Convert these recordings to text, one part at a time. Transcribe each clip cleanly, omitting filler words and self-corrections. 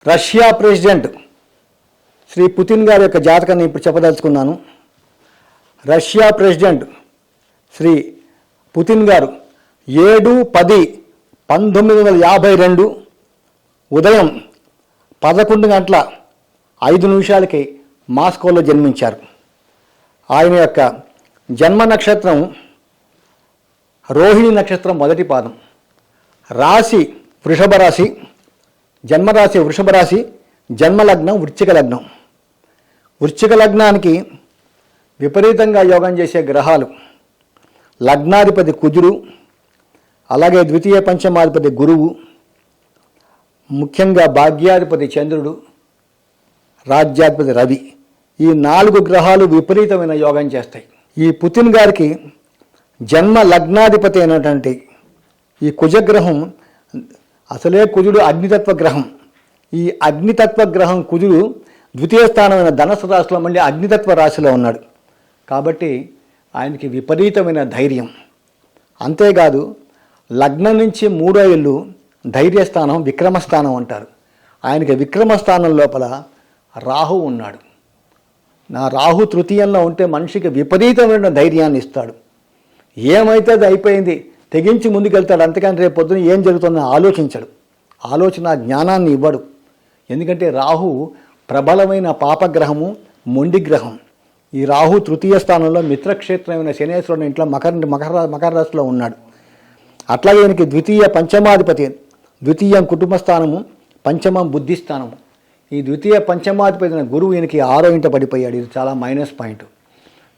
Russia president Shri Putin గారి యొక్క జాతకాన్ని ఇప్పుడు చెప్పదలుచుకున్నాను. రష్యా ప్రెసిడెంట్ శ్రీ పుతిన్ గారు 7-10-1952 ఉదయం 11:05 మాస్కోలో జన్మించారు. ఆయన యొక్క జన్మ నక్షత్రం రోహిణి నక్షత్రం మొదటి పాదం, రాశి వృషభ రాశి, జన్మరాశి వృషభ రాశి, జన్మలగ్నం వృశ్చిక లగ్నం. వృశ్చిక లగ్నానికి విపరీతంగా యోగం చేసే గ్రహాలు లగ్నాధిపతి కుజుడు, అలాగే ద్వితీయ పంచమాధిపతి గురువు, ముఖ్యంగా భాగ్యాధిపతి చంద్రుడు, రాజ్యాధిపతి రవి. ఈ 4 గ్రహాలు విపరీతమైన యోగం చేస్తాయి. ఈ పుతిన్ గారికి జన్మ లగ్నాధిపతి అయినటువంటి ఈ కుజగ్రహం, అసలే కుజుడు అగ్నితత్వ గ్రహం. ఈ అగ్నితత్వ గ్రహం కుజుడు ద్వితీయ స్థానమైన ధనస్సు రాశిలో మళ్ళీ అగ్నితత్వ రాశిలో ఉన్నాడు. కాబట్టి ఆయనకి విపరీతమైన ధైర్యం. అంతేకాదు లగ్నం నుంచి 3వ ఇల్లు ధైర్యస్థానం, విక్రమస్థానం అంటారు. ఆయనకి విక్రమస్థానం లోపల రాహు ఉన్నాడు. నా రాహు తృతీయంలో ఉంటే మనిషికి విపరీతమైన ధైర్యాన్ని ఇస్తాడు. ఏమైతే అది అయిపోయింది, తెగించి ముందుకెళ్తాడు. అంతేకాని రేపు పొద్దున ఏం జరుగుతుందో ఆలోచించడు. ఆలోచన జ్ఞానాన్ని ఇవ్వడు. ఎందుకంటే రాహు ప్రబలమైన పాపగ్రహము, మొండి గ్రహం. ఈ రాహు తృతీయ స్థానంలో మిత్రక్షేత్రమైన శనేశ్వరుని ఇంట్లో మకర రాశిలో ఉన్నాడు. అట్లాగే ఈయనకి ద్వితీయ పంచమాధిపతి, ద్వితీయం కుటుంబ స్థానము, పంచమం బుద్ధి స్థానము. ఈ ద్వితీయ పంచమాధిపతి గురువు ఈయనకి 6వ ఇంట పడిపోయాడు. ఇది చాలా మైనస్ పాయింట్.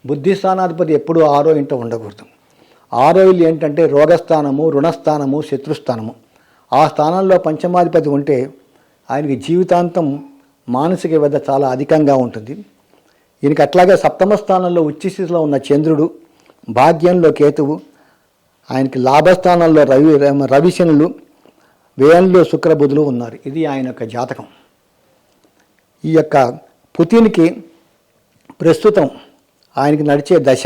బుద్ధి స్థానాధిపతి ఎప్పుడూ 6వ ఇంట ఉండకూడదు. 6వ ఇల్లు ఏంటంటే రోగస్థానము, రుణస్థానము, శత్రుస్థానము. ఆ స్థానంలో పంచమాధిపతి ఉంటే ఆయనకి జీవితాంతం మానసిక వ్యధ చాలా అధికంగా ఉంటుంది. ఈయనకి అట్లాగే 7వ స్థానంలో ఉచ్చస్థితిలో ఉన్న చంద్రుడు, భాగ్యంలో కేతువు, ఆయనకి లాభస్థానంలో రవిశనులు, వ్యయంలో శుక్రబుధులు ఉన్నారు. ఇది ఆయన యొక్క జాతకం. ఈ యొక్క పుతిన్కి ప్రస్తుతం ఆయనకి నడిచే దశ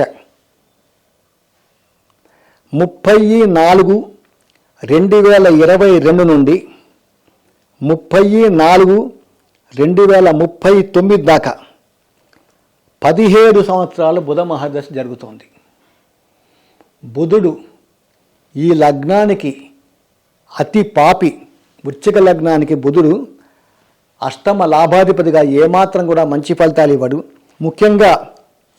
30-4-2022 నుండి 30-4-2039 దాకా 17 సంవత్సరాలు బుధ మహాదశ జరుగుతోంది. బుధుడు ఈ లగ్నానికి అతి పాపి. వృశ్చిక లగ్నానికి బుధుడు అష్టమ లాభాధిపతిగా ఏమాత్రం కూడా మంచి ఫలితాలు ఇవ్వడు. ముఖ్యంగా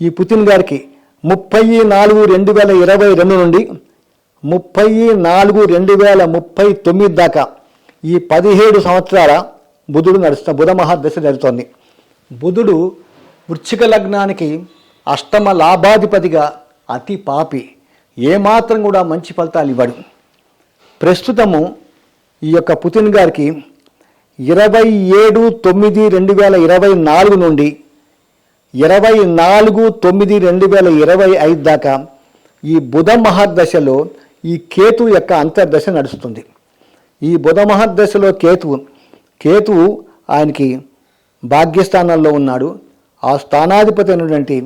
ఈ పుతిన్ గారికి 30-4-2022 నుండి 30-4-2039 దాకా ఈ 17 సంవత్సరాల బుధ మహాదశ జరుగుతోంది. బుధుడు వృశ్చిక లగ్నానికి అష్టమ లాభాధిపతిగా అతి పాపి, ఏమాత్రం కూడా మంచి ఫలితాలు ఇవ్వడు. ప్రస్తుతము ఈ యొక్క పుతిన్ గారికి 27-9-2024 నుండి 24-9-2025 దాకా ఈ బుధ మహాదశలో ఈ కేతు యొక్క అంతర్దశ నడుస్తుంది. ఈ బుధ మహాదశలో కేతువు ఆయనకి భాగ్యస్థానంలో ఉన్నాడు. ఆ స్థానాధిపతి అయినటువంటి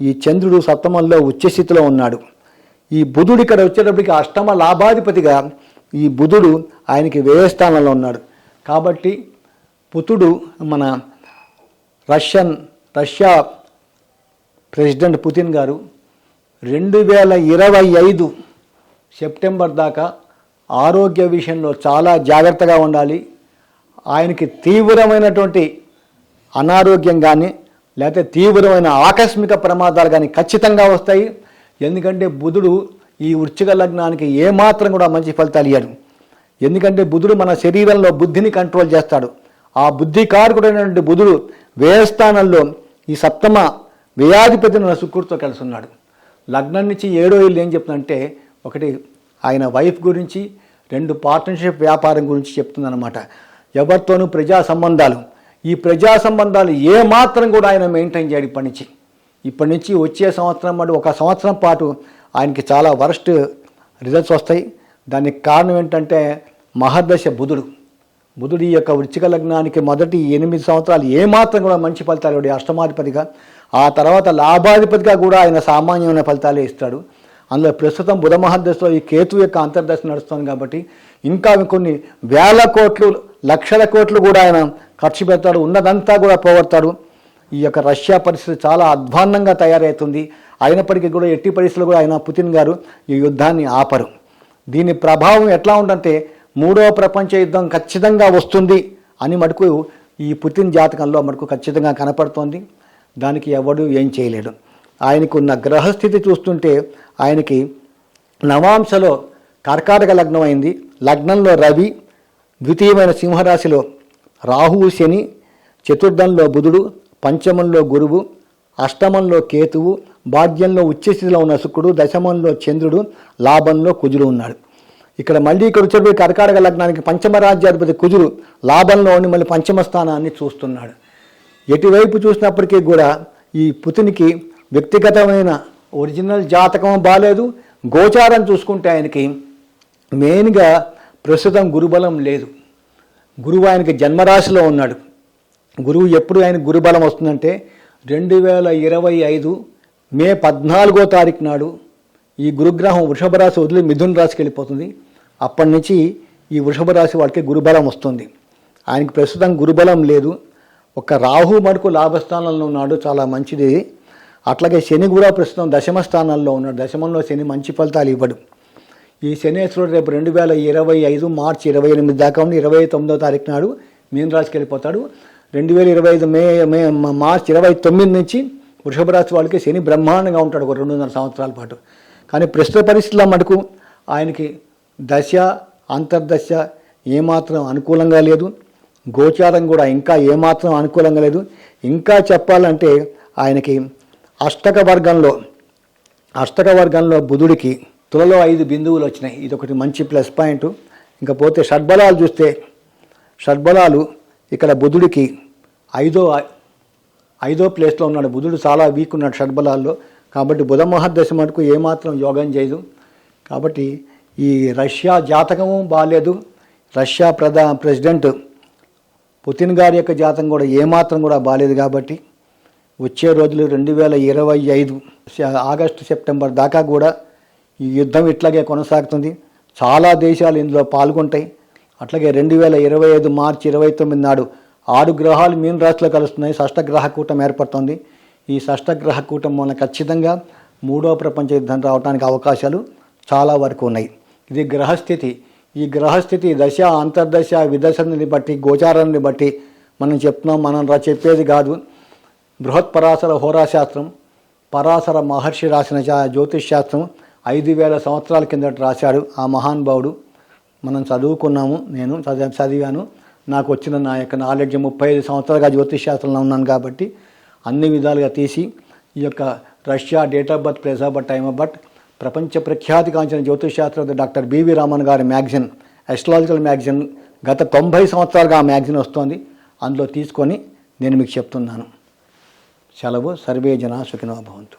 ఈ చంద్రుడు సప్తమంలో ఉచ్చస్థితిలో ఉన్నాడు. ఈ బుధుడు ఇక్కడ వచ్చేటప్పటికి అష్టమ లాభాధిపతిగా ఈ బుధుడు ఆయనకి వ్యయస్థానంలో ఉన్నాడు. కాబట్టి పుతుడు మన రష్యా ప్రెసిడెంట్ పుతిన్ గారు 2025 సెప్టెంబర్ దాకా ఆరోగ్య విషయంలో చాలా జాగ్రత్తగా ఉండాలి. ఆయనకి తీవ్రమైనటువంటి అనారోగ్యం కానీ లేకపోతే తీవ్రమైన ఆకస్మిక ప్రమాదాలు కానీ ఖచ్చితంగా వస్తాయి. ఎందుకంటే బుధుడు ఈ వృశ్చిక లగ్నానికి ఏమాత్రం కూడా మంచి ఫలితాలు ఇయ్యడు. ఎందుకంటే బుధుడు మన శరీరంలో బుద్ధిని కంట్రోల్ చేస్తాడు. ఆ బుద్ధి కారకుడైనటువంటి బుధుడు వ్యయస్థానంలో ఈ సప్తమ వ్యయాధిపతిని శుక్రుడితో కలిసి ఉన్నాడు. లగ్నం నుంచి 7వ ఇల్లు ఏం చెప్తుందంటే, ఒకటి ఆయన వైఫ్ గురించి, 2 పార్ట్నర్షిప్ వ్యాపారం గురించి చెప్తుందన్నమాట. ఎవరితోనూ ప్రజా సంబంధాలు, ఈ ప్రజా సంబంధాలు ఏమాత్రం కూడా ఆయన మెయింటైన్ చేయడు. ఇప్పటి నుంచి వచ్చే సంవత్సరం పాటు 1 సంవత్సరం పాటు ఆయనకి చాలా వరస్ట్ రిజల్ట్స్ వస్తాయి. దానికి కారణం ఏంటంటే మహర్దశ బుధుడు ఈ యొక్క వృశ్చిక లగ్నానికి మొదటి 8 సంవత్సరాలు ఏమాత్రం కూడా మంచి ఫలితాలు ఇవ్వడు అష్టమాధిపతిగా. ఆ తర్వాత లాభాధిపతిగా కూడా ఆయన సామాన్యమైన ఫలితాలే ఇస్తాడు. అందులో ప్రస్తుతం బుధ మహాదశలో ఈ కేతు యొక్క అంతర్దశ నడుస్తుంది. కాబట్టి ఇంకా కొన్ని వేల కోట్లు, లక్షల కోట్లు కూడా ఆయన ఖర్చు పెడతాడు, ఉన్నదంతా కూడా పోగొడతాడు. ఈ యొక్క రష్యా పరిస్థితి చాలా అధ్వాన్నంగా తయారవుతుంది. అయినప్పటికీ కూడా ఎట్టి పరిస్థితుల్లో కూడా ఆయన పుతిన్ గారు ఈ యుద్ధాన్ని ఆపరు. దీని ప్రభావం ఎట్లా ఉందంటే మూడవ ప్రపంచ యుద్ధం ఖచ్చితంగా వస్తుంది అని మటుకు ఈ పుతిన్ జాతకంలో మటుకు ఖచ్చితంగా కనపడుతోంది. దానికి ఎవడు ఏం చేయలేడు. ఆయనకు ఉన్న గ్రహస్థితి చూస్తుంటే ఆయనకి నవాంశలో కర్కాటక లగ్నం అయింది. లగ్నంలో రవి, ద్వితీయమైన సింహరాశిలో రాహువు, శని, చతుర్థంలో బుధుడు, పంచమంలో గురువు, అష్టమంలో కేతువు, భాగ్యంలో ఉచ్చస్థితిలో ఉన్న శుక్రుడు, దశమంలో చంద్రుడు, లాభంలో కుజుడు ఉన్నాడు. ఇక్కడ మళ్ళీ ఇక్కడ వచ్చేటప్పుడు కర్కాటక లగ్నానికి పంచమ రాజ్యాధిపతి కుజుడు లాభంలో ఉండి మళ్ళీ పంచమ స్థానాన్ని చూస్తున్నాడు. ఎటువైపు చూసినప్పటికీ కూడా ఈ పుతిన్కి వ్యక్తిగతమైన ఒరిజినల్ జాతకం బాలేదు. గోచారం చూసుకుంటే ఆయనకి మెయిన్గా ప్రస్తుతం గురుబలం లేదు. గురువు ఆయనకి జన్మరాశిలో ఉన్నాడు. గురువు ఎప్పుడు ఆయన గురుబలం వస్తుందంటే 2025 మే 14వ తారీఖు నాడు ఈ గురుగ్రహం వృషభ రాశి వదిలి మిథున రాశికి వెళ్ళిపోతుంది. అప్పటి నుంచి ఈ వృషభ రాశి వాళ్ళకి గురుబలం వస్తుంది. ఆయనకి ప్రస్తుతం గురుబలం లేదు. ఒక రాహు మటుకు లాభస్థానంలో ఉన్నాడు, చాలా మంచిది. అట్లాగే శని కూడా ప్రస్తుతం దశమ స్థానాల్లో ఉన్నాడు. దశమంలో శని మంచి ఫలితాలు ఇవ్వడు. ఈ శనేశ్వరుడు రేపు 2025 మార్చి 28 దాకా ఉండి 29వ తారీఖు నాడు మీన రాశికి వెళ్ళిపోతాడు. 2025 మార్చి 29 నుంచి వృషభ రాశి వాళ్ళకి శని బ్రహ్మాండంగా ఉంటాడు ఒక 2.5 సంవత్సరాల పాటు. కానీ ప్రస్తుత పరిస్థితుల్లో మటుకు ఆయనకి దశ అంతర్దశ ఏమాత్రం అనుకూలంగా లేదు. గోచారం కూడా ఇంకా ఏమాత్రం అనుకూలంగా లేదు. ఇంకా చెప్పాలంటే ఆయనకి అష్టక వర్గంలో బుధుడికి తులలో 5 బిందువులు వచ్చినాయి. ఇది ఒకటి మంచి ప్లస్ పాయింట్. ఇంకా పోతే షడ్బలాలు చూస్తే షడ్బలాలు ఇక్కడ బుధుడికి ఐదో ప్లేస్లో ఉన్నాడు. బుధుడు చాలా వీక్ ఉన్నాడు షడ్బలాల్లో. కాబట్టి బుధ మహర్దశ మటుకు ఏమాత్రం యోగం చేయదు. కాబట్టి ఈ రష్యా జాతకము బాగాలేదు. రష్యా ప్రెసిడెంట్ పుతిన్ గారి యొక్క జాతకం కూడా ఏమాత్రం కూడా బాగాలేదు. కాబట్టి వచ్చే రోజులు 2025 ఆగస్టు సెప్టెంబర్ దాకా కూడా ఈ యుద్ధం ఇట్లాగే కొనసాగుతుంది. చాలా దేశాలు ఇందులో పాల్గొంటాయి. అట్లాగే 2025 మార్చి 29 నాడు 6 గ్రహాలు మీన రాశిలో కలుస్తున్నాయి. షష్టగ్రహ కూటం ఏర్పడుతుంది. ఈ షష్టగ్రహ కూటం వల్ల ఖచ్చితంగా మూడవ ప్రపంచ యుద్ధం రావడానికి అవకాశాలు చాలా వరకు ఉన్నాయి. ఇది గ్రహస్థితి. ఈ గ్రహస్థితి దశ అంతర్దశ విదశని బట్టి గోచారాన్ని బట్టి మనం చెప్తున్నాం. మనం చెప్పేది కాదు. బృహత్పరాశర హోరాశాస్త్రం, పరాశర మహర్షి రాసిన జ్యోతిష్ శాస్త్రం 5000 సంవత్సరాల కిందట రాశాడు ఆ మహానుభావుడు. మనం చదువుకున్నాము, నేను చదివాను. నాకు వచ్చిన నా యొక్క నాలెడ్జ్ 35 సంవత్సరాలుగా జ్యోతిష్ శాస్త్రంలో ఉన్నాను. కాబట్టి అన్ని విధాలుగా తీసి ఈ యొక్క Russia date of birth, place of birth, time of birth, ప్రపంచ ప్రఖ్యాతి కాంచిన జ్యోతిష్ శాస్త్రవేత్త డాక్టర్ బివి రామన్ గారి మ్యాగజిన్, అస్ట్రాలజికల్ మ్యాగజిన్, గత 90 సంవత్సరాలుగా ఆ మ్యాగజిన్ వస్తోంది. అందులో తీసుకొని నేను మీకు చెప్తున్నాను. సెలవు. సర్వే జనా సుఖినో భవంతు.